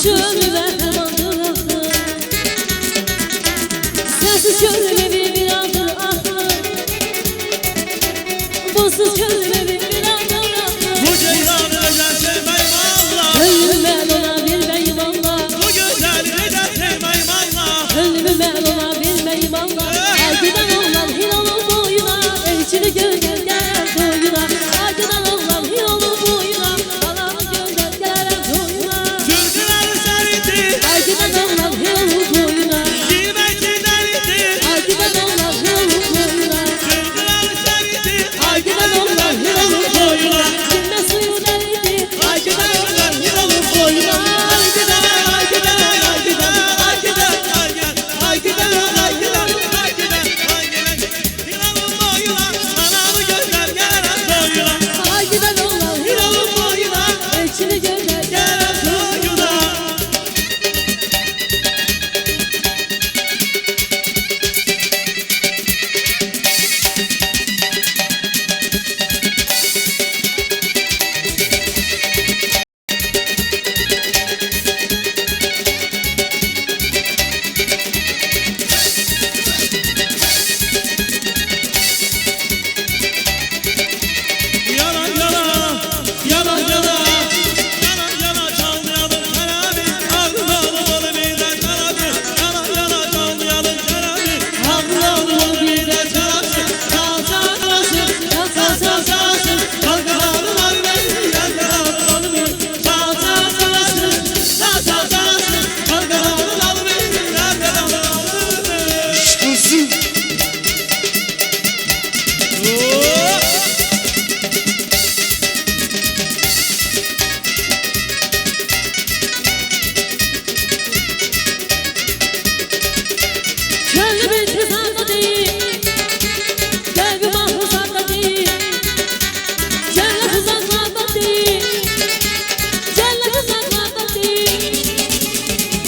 Akmış ömrüme fermandır ahtır. Sensiz gönlüme bir andır ahtır. Buzsuz gönlüme bir andır ahtır. Bu ceylanı neden sevmeyim Allah. Gönlümü mən ona bilmeyim Allah. Bu güzeli neden sevmeyim Allah. Gönlümü mən ona bilmeyim Allah. Ergiden oğlan Hilal'ın boyuna, elçini gölgen gelen boyuna. Ergiden oğlan Hilal'ın boyuna, anamı gölgen gelen boyuna. Türküleri serindir. Ergiden oğlan Hilal'ın boyuna. Girmekçiler indir. Ergiden oğlan Hilal'ın boyuna. Türküleri serindir. Ergiden oğlan Hilal'ın boyuna. Girme suyu delidir. Ergiden oğlan Hilal'ın boyuna. Ergiden, ergiden, ergiden, ergiden, ergiden, ergiden, ergiden, ergiden, ergiden. Hilal'ın boyuna, anamı gözler gelen boyuna. Ergiden oğlan Hilal'ın boyuna, elçini gölgen gelen boyuna. Yana yana, yana yana, yana yana çalmayalım karabi, ağlayalım bir de karabi. Yana yana çalmayalım karabi, ağlayalım bir de karabi. Sağ sağ sağsın, sağ sağ sağsın, kalkalalım beni, kalkalalım beni. Sağ sağ sağsın, sağ sağ sağsın, kalkalalım beni, kalkalalım beni. Şşşsın. Gönlüm intizarda değil, kalbim ahuzarda değil. Cennet uzaklarda değil, cennet uzaklarda değil.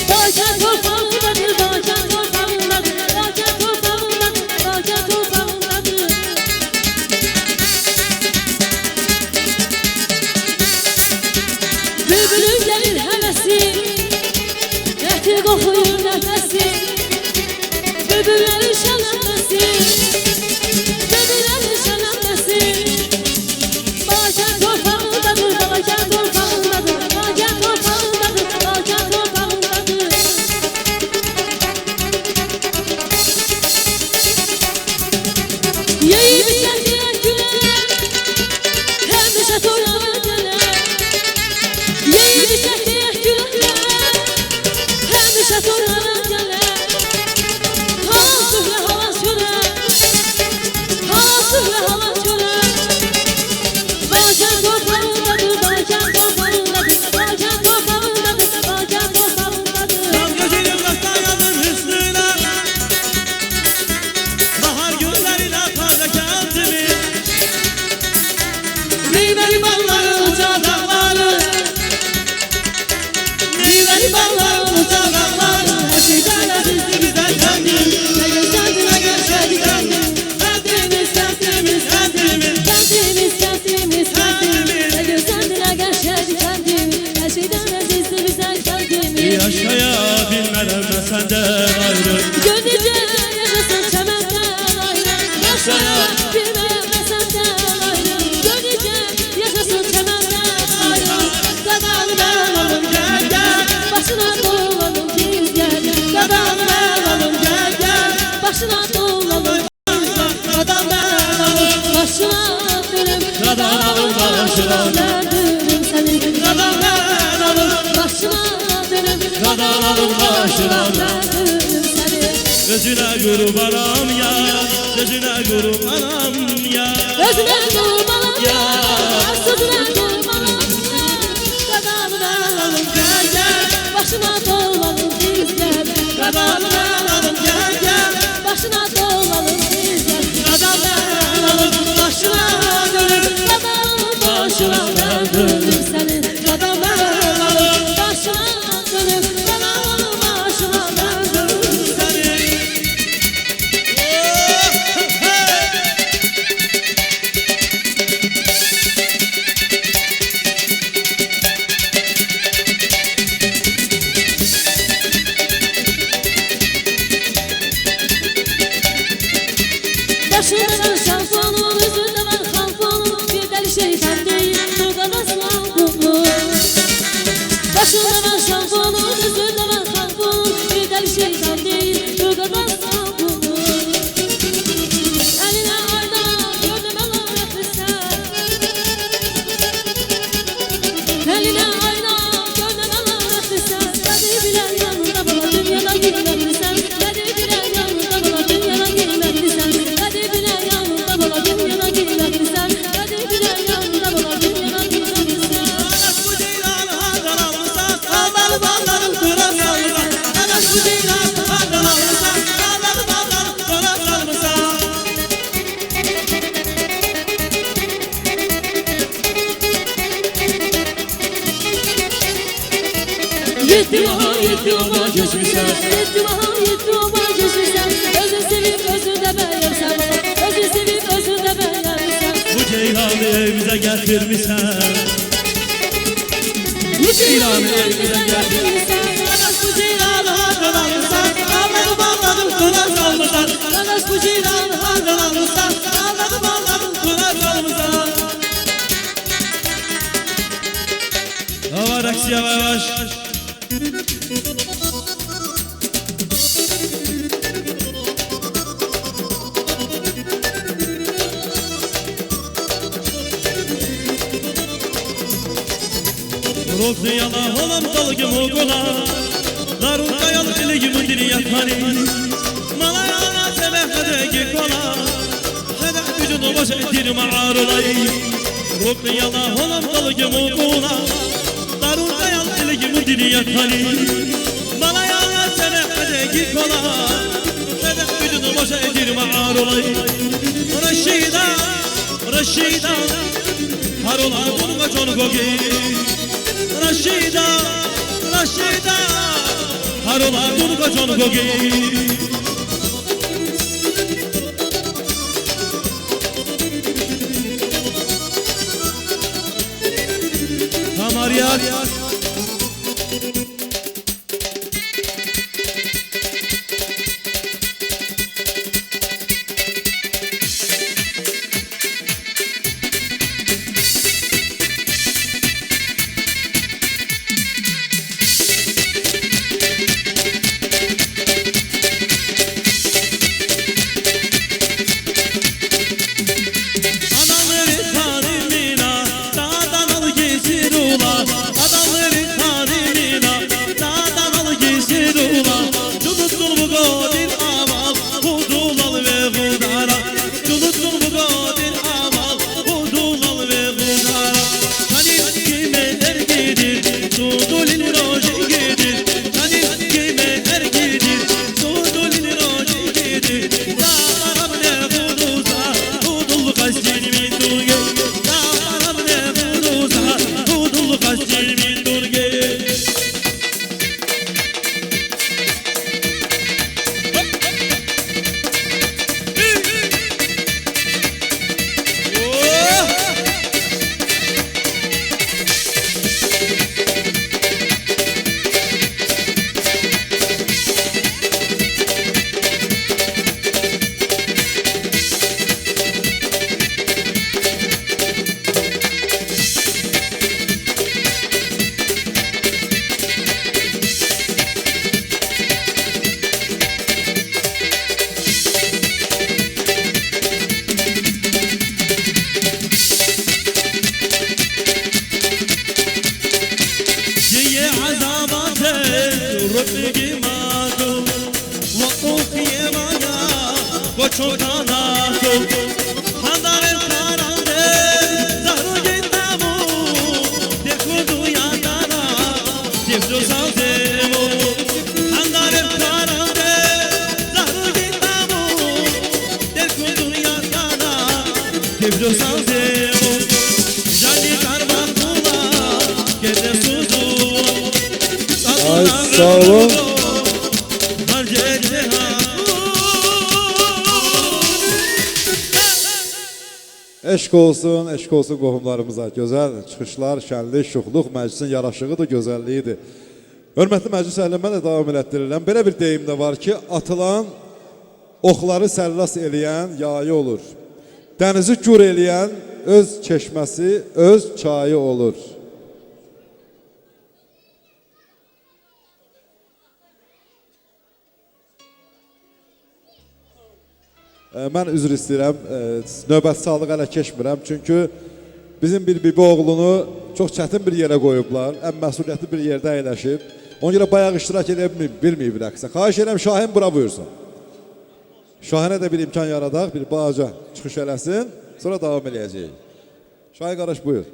Bağcan toprağındadır, bağcan toprağındadır, bağcan toprağındadır, bağcan toprağındadır. Bülbülün gelir hevesi, etir kokuyur nefesi. Bülbüllerin şenlenmesi, bülbüllerin şenlenmesi. Bağcan torpağındadır, bağcan torpağındadır, bağcan torpağındadır, bağcan torpağındadır. Yeyip içendiye güler, hemşe toylanır gelir. Yeyip içendiye güler, hemşe toylanır gelir. Hava sühle hava sühle, hava sühle hava sühle. Bağcan torpağındadır, bağcan torpağındadır, bağcan torpağındadır, bağcan torpağındadır. Tam gözüyle gösterdim hüsnüne. Bahar günlerine taze kendimi. Meyveli balların uçağları, meyveli balların uçağları. Eskiden bizdi güzel kendim. Ne gösterdi ne gösterdi kendim. Kendimiz, kendimiz, kendimiz. Kendimiz kendimiz kendimiz. Ne gösterdi ne gösterdi kendim. Her şeyden azizdi güzel kendimiz. Yaşayabilmeden ben senden ayrı. Gönlüce yaşasın çemenden ayrı. Yaşayabilmeden ben senden ayrı. Gönlüce yaşasın çemenden ayrı. Dadanı ben alım gel gel. Başına dolanım biz gel. Dadanı ben alım gel gel. Başına dolanım. Dadan ben alım. Başına dönüm. Dadan alım başına. Döndüm seni. Dadan ben alım. Başına dönüm. Dadan alım başına. Döndüm seni. Özüne kurbanam ya. Özüne kurbanam ya. Özüne durmalım ya. Sözüne durmalım ya. Dadanı ben alım Gel gel. başına dolanım biz gel. Dadanı ben alım gel gel. Başına dolanım biz gel. Dadan ben alım başına dönüp. Dadanın başına döndüm seni. Dadan ben alım Başına dönüp dadanın başına döndüm seni. Başında var şampuanın, özünde var halfonun. Bir deli şeytan değil, durgamazla kumlu. Başında var şampuanın, özünde var halfonun. Bir deli şeytan değil, durgamazla kumlu. Eline ayna, gördüm alametli sen. Eline ayna, gördüm alametli sen. Hadi bilen yanında bana dünyada gitmekli sen. Hadi bilen yanında bana dünyada gitmekli sen. Hadi bilen yanında bana dünyada gitmekli sen. Hadi bilen yanında bana dünyada gitmekli sen. Anaş bu ceylan hardan alırsa Ağları bağlarım dura salırsa Anaş bu ceylan hardan alırsa Ağları bağlarım dura salırsa Yetti bahar, yetti oba geçmişler. Yetti bahar, yetti oba geçmişler. Özü sevip özünde beğensen. Özü sevip özünde beğensen. Bu ceylanı evimize getirmişsen Bu ceylanı evimize getirmişsen. Anaş bu ceylanı hardan alırsa Ağları bağlarım dura salırsa Anaş bu ceylanı hardan alırsa Ağları bağlarım dura salırsa Hava raks yavaş Roktu yana olam dalgı mugula Darun kayalı ilgi müdiri yakani Malayana sebehede gikola Hede gücünü başa ettir mağarulay Roktu yana olam dalgı mugula Darun kayalı ilgi müdiri yakani Malayana sebehede gikola Hede gücünü başa ettir mağarulay Reşida, Reşida Harula bunga çonu kogi Rashida, Rashida, Harula durga çonu kogi. Kamaryak. Ay sağ olun. Eşq olsun qohumlarımıza. Gözəl çıxışlar, şənlik, şuxluq, məclisin yaraşığıdır, gözəlliyidir. Hörmətli məclis əhlinə mən də davam elətdirirəm. Belə bir deyim də var ki, atılan oxları sərras eləyən yayı olur. Dənizi gür eləyən öz çeşməsi, öz çayı olur. Mən üzr istəyirəm, növbəti sağlıq hələ keçmirəm. Çünki bizim bir bibi oğlunu çox çətin bir yerə qoyublar. Ən məsuliyyətli bir yerdə əyləşib. Ona görə bayaq iştirak edə bilməyib rəqsə. Xahiş edirəm Şahin bura buyursun. Şahinə də bir imkan yaradaq, bir balaca çıxış eləsin. Sonra davam eləyəcəyik. Şahin qardaş buyur.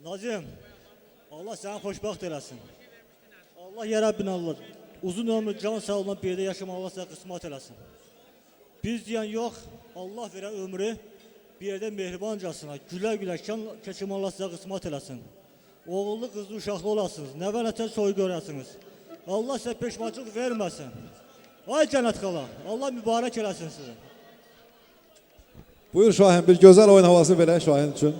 Nazım, Allah səni xoşbəxt eləsin. Allah ya Rabbin Allah. Uzun ömrü, can sağlığına bir yerdə yaşamaq Allah sənə qismət eləsin. Biz deyən yox, Allah verən ömrü bir yerdə mehribancasına, gülə-gülə keçirmək Allah sənə qismət eləsin. Oğullu, qızlı, uşaqlı olasınız, nəvə-nətən soy görəsiniz. Allah sizə peşmançılıq verməsin. Ay cənnət qala, Allah mübarək eləsin sizin. Buyur Şahin, bir gözəl oyun havası verək Şahin üçün.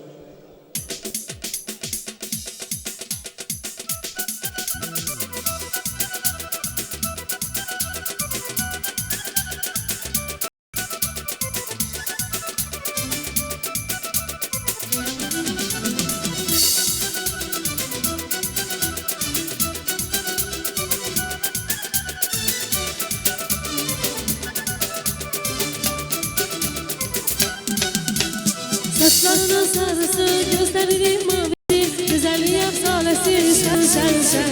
Saçlarının sarısı, gözlerinin mavisi, güzelliği efsanesi, sen sen sen.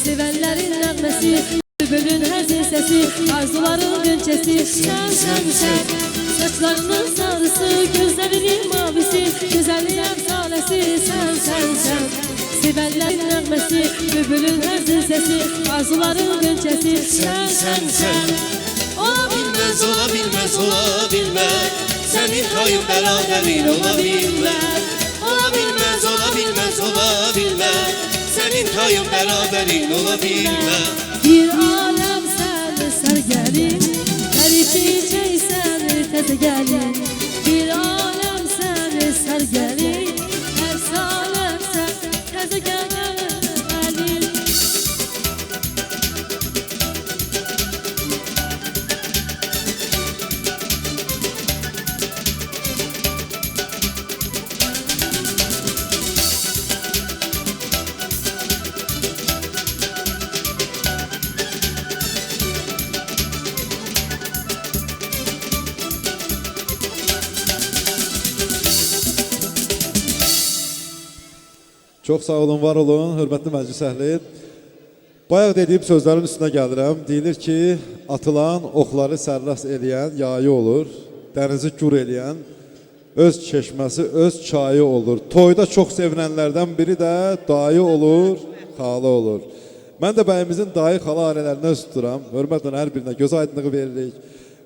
Sevenlerin nəğməsi, bülbülün həzin səsi, arzuların gönçəsi, sen sen sen. Saçlarının sarısı, gözlerinin mavisi, güzelliği efsanesi, sen sen sen. Sevenlerin nəğməsi, bülbülün həzin səsi, arzuların gönçəsi, sen sen sen. Ola bilməz, ola bilməz, ola bilməz. Senin kayın beraberin olabilmez. Olabilmez, olabilmez, olabilmez. Senin kayın beraberin olabilmez. Bir alem sen sergelin, her içi sen teze gelin. Bir alem sen sergelin, her salem sen teze gelin. Çox sağ olun, var olun, hörmətli məclis əhli. Bayaq dediyim sözlərin üstünə gəlirəm. Deyilir ki, atılan oxları sərras eləyən yayı olur, dənizi gür eləyən öz çeşməsi, öz çayı olur. Toyda çox sevinənlərdən biri də dayı olur, xalı olur. Mən də bəyimizin dayı xala ailələrinə üst tuturam. Hörmətlə hər birinə göz aydınlığı veririk.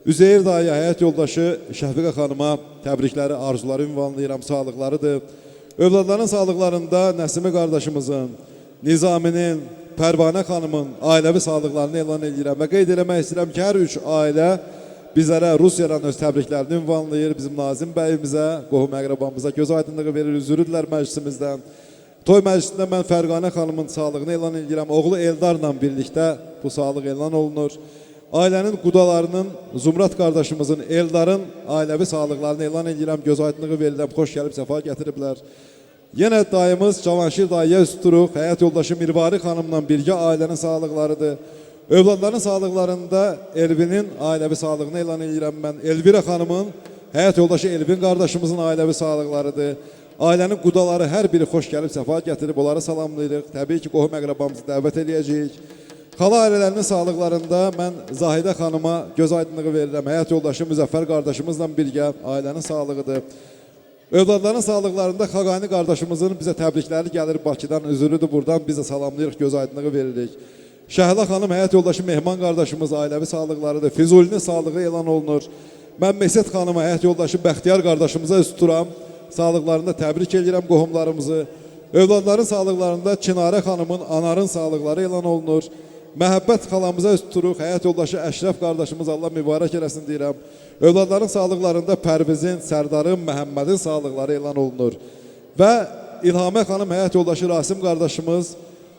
Üzeyir dayı, həyat yoldaşı Şəfiqə xanıma təbrikləri, arzuları ünvanlayıram, sağlıqlarıdır. Övladların sağlıqlarında Nəsimi qardaşımızın, Nizaminin, Pərvanə xanımın ailəvi sağlıqlarını elan edirəm və qeyd eləmək istəyirəm ki, hər üç ailə bizlərə Rusiyadan öz təbriklərini ünvanlayır. Bizim Nazim bəyimizə, qohum əqrabamıza göz aydınlığı verir, üzürüdülər məclisimizdən. Toy məclisində mən Fərqanə xanımın sağlığını elan edirəm. Oğlu Eldarla birlikdə bu sağlıq elan olunur. Ailənin qudalarının, Zumrad qardaşımızın, Eldarın ailəvi sağlıqlarını elan edirəm. Göz aydınlığı verirəm, xoş gəlib, səfa gətiriblər. Yenə dayımız Cavanşir dayıya üst turuq, həyat yoldaşı Mirvari xanımla birgə ailənin sağlıqlarıdır. Övladların sağlıqlarında Elvinin ailəvi sağlığını elan edirəm mən. Elvira xanımın, həyat yoldaşı Elvin qardaşımızın ailəvi sağlıqlarıdır. Ailənin qudaları hər biri xoş gəlib, səfa gətirib, onları salamlayırıq. Təbii ki, qohum əqrabamızı dəvət edəcəyik. Xala ailələrinin sağlıqlarında mən Zahidə xanıma göz aydınlığı verirəm. Həyat yoldaşı Müzəffər qardaşımızla birgə ailənin sağlığıdır. Övladların sağlıqlarında Xaqani qardaşımızın bizə təbrikləri gəlir Bakıdan, üzürüdür buradan, biz də salamlayırıq, göz aydınlığı veririk. Şəhla xanım, həyat yoldaşı Mehman qardaşımız ailəvi sağlıqlarıdır. Füzulinin sağlığı elan olunur. Mən Mesət xanıma, həyat yoldaşı Bəxtiyar qardaşımıza üst tuturam. Sağlıqlarında təbrik edirəm qohumlarımızı. Övladların sağlıqlarında Çinarə xanımın, Anarın sağlıqları elan olunur. Məhəbbət xalamıza üst tuturuq. Həyat yoldaşı Əşrəf qardaşımız Allah mübarək eləsin deyirəm. Övladların sağlıqlarında Pərvizin, Sərdarın, Məhəmmədin sağlıqları elan olunur. Və İlhamə xanım, həyat yoldaşı Rasim qardaşımız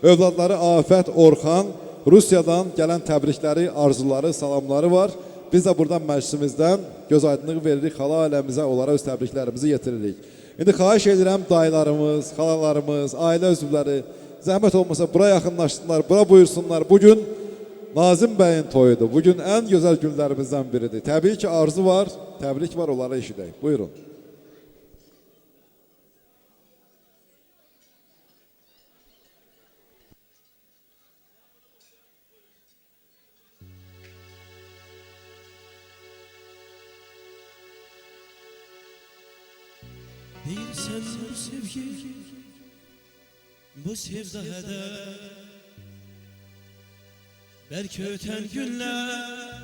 Övladları Afət, Orxan, Rusiyadan gələn təbrikləri, arzuları, salamları var. Biz də buradan məclisimizdən göz aydınlığı veririk xala ailəmizə, onlara öz təbriklərimizi yetiririk. İndi xahiş edirəm dayılarımız, xalalarımız, ailə üzvləri zəhmət olmasa bura yaxınlaşsınlar, bura buyursunlar. Bugün Nazim bəyin toyudur. Bugün ən gözəl günlərimizdən biridir. Təbii ki, arzu var, təbrik var, onlara eşidək. Buyurun. Değilsen bu sevgi, bu sevda heder. Belki öten günler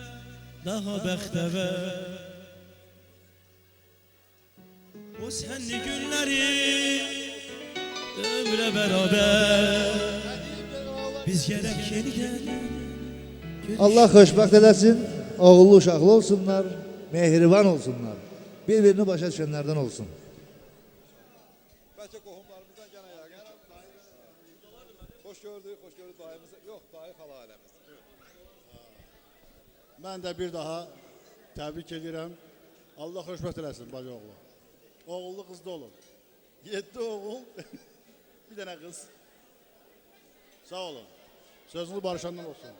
daha bəxtəvər. O senli günleri ömre beraber. Biz gerek yeniden. Allah xoşbəxt eləsin, oğullu uşaqlı olsunlar, mehriban olsunlar, bir-birini başa düşənlərdən olsun. Bəlkə qohumlarımızdan gənə yəqin. Xoş gördük dayımızı. Yox, dayı xala ailəmiz. Mən də bir daha təbrik edirəm. Allah xoşbəxt eləsin bacı oğlu. Oğullu qızda olun. 7 oğul, bir dənə qız. Sağ olun. Sözünü barışandan olsun.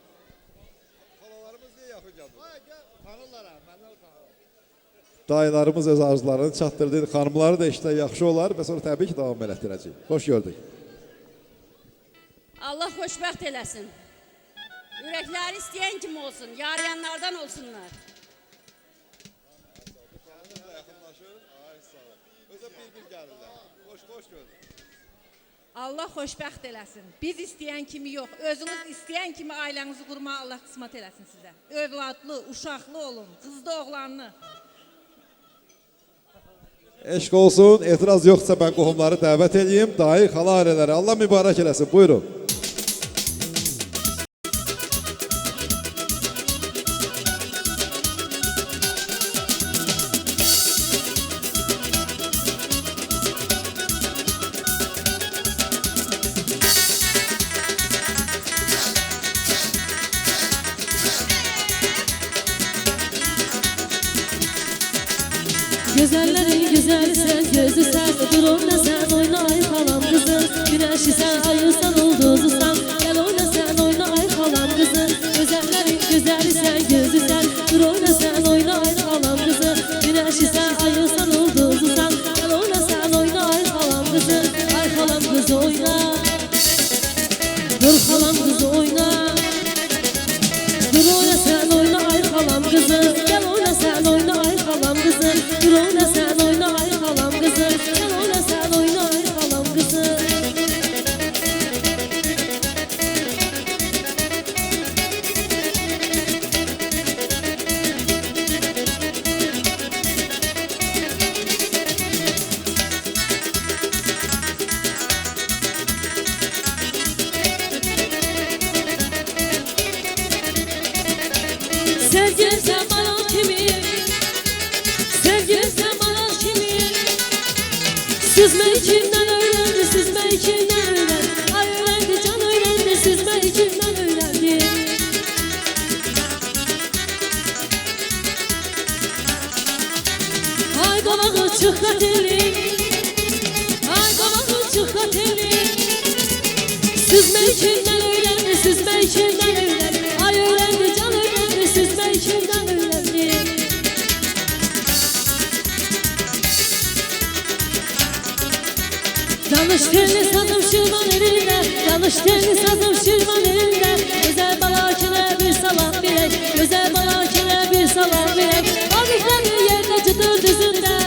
Xalalarımız niyə yaxın gəldi? Tanırlar ha, məndən tanırlar. Dayılarımız öz arzularını çatdırdı. Xanımları da işdə yaxşı olar və sonra təbii ki, davam elətdirəcək. Xoş gördük. Allah xoşbəxt eləsin. Ürəkləri istəyən kimi olsun, yarayanlardan olsunlar. Özə bir gəlirlər. Xoş gördük. Allah xoşbəxt eləsin. Biz istəyən kimi yox, özünüz istəyən kimi ailənizi qurmağa Allah qismət eləsin sizə. Övladlı, uşaqlı olun, qızlı, oğlanlı. Eşq olsun, etiraz yoxsa mən qohumları dəvət edeyim. Dayı, xala ailələri, Allah mübarək eləsin. Buyurun. Güzellerin güzeli sen, gözü sen, dur oyna sen, oyna ay halam kızım. Güneşi sen, ayırsan ulduzu sen, gel oyna sen, oyna ay halam kızım. Güzellerin güzeli sen, gözü sen, dur oyna sen, oyna ay halam kızım. Güneşi sen, ayırsan ulduzu sen, gel oyna sen, oyna ay halam kızım. Ay halam kızı oyna, dur halam kızı oyna. Dur oyna sen, oyna ay halam kızım. Gel oyna sen, oyna ay halam kızım. Dur oyna sen, oyna ay halam kızım. Gel oyna sen, oyna ay halam kızım. Sevgilim sen bana kimi, sevgilim sen bana kimi. Süzmeyi kimden öğrendi, süzmeyi kimden öğrendi. Ay öğrendi, can öğrendi, süzmeyi kimden öğrendi. Ay kavağı çık katili, ay kavağı çık katili. Süzmeyi kimden öğrendi, süzmeyi kimden öğrendi. Ay öğrendi, can öğrendi, süzmeyi kimden öğrendi. Yanlış telli sazım şırman elinde, yanlış telli sazım şırman elinde. Güzel balakine bir salam bilek, güzel balakine bir salam bilek. Vakifler bir yerde çıtır düzünde,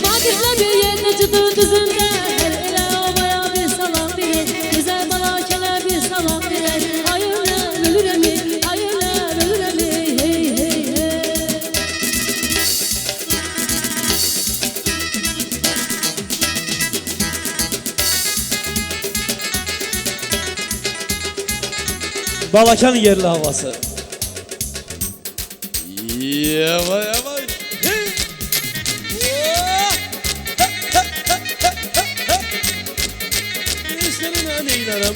vakifler bir yerde çıtır düzünde. Hele obaya bir salam bilek, güzel balakine bir salam bilek. Ay öyle ölür mi, ay öyle ölür mi, hey hey hey. Balakan yerli havası. Yavaş yavaş. Hey. Oh. saçlarına neylerim?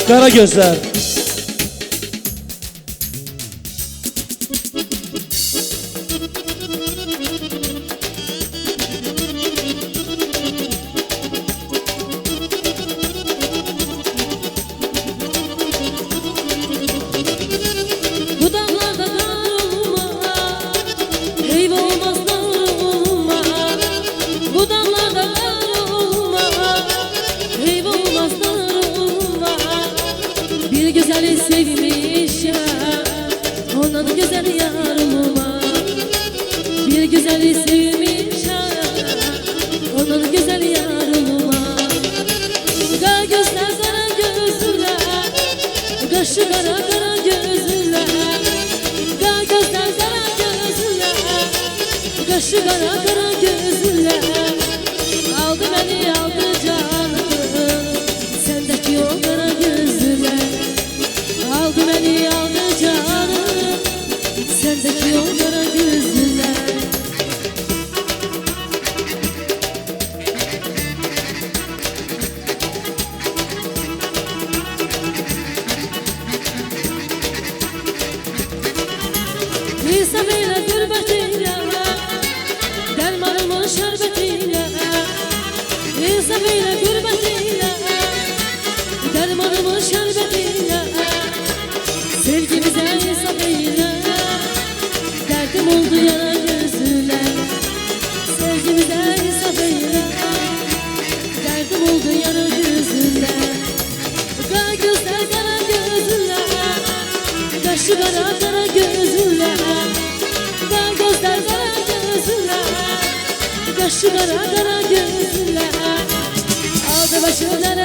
Kara gözler. Bu dağlarda kar olma, eyv olmaz dar olma. Bu dağlarda kar olma, eyv olmaz dar olma. Bir güzeli sevmişim, ondan güzel yarım olma. Bir güzeli sevmişim, ondan güzel yarım olma. Kara gözler, kara gözler, kaşı kara kara gözler. Kara gözler, kara gözler, kaşı kara kara gözler. Aldı beni, aldı canımı, sendeki o kara gözler. Aldı beni, aldı canımı, sendeki o kara gözler. İsa beyle gürbetiyle, dermanımın şerbetiyle. İsa beyle gürbetiyle, dermanımın şerbetiyle. Sevgimize İsa beyle, kara kara gözler. Aldı başımdan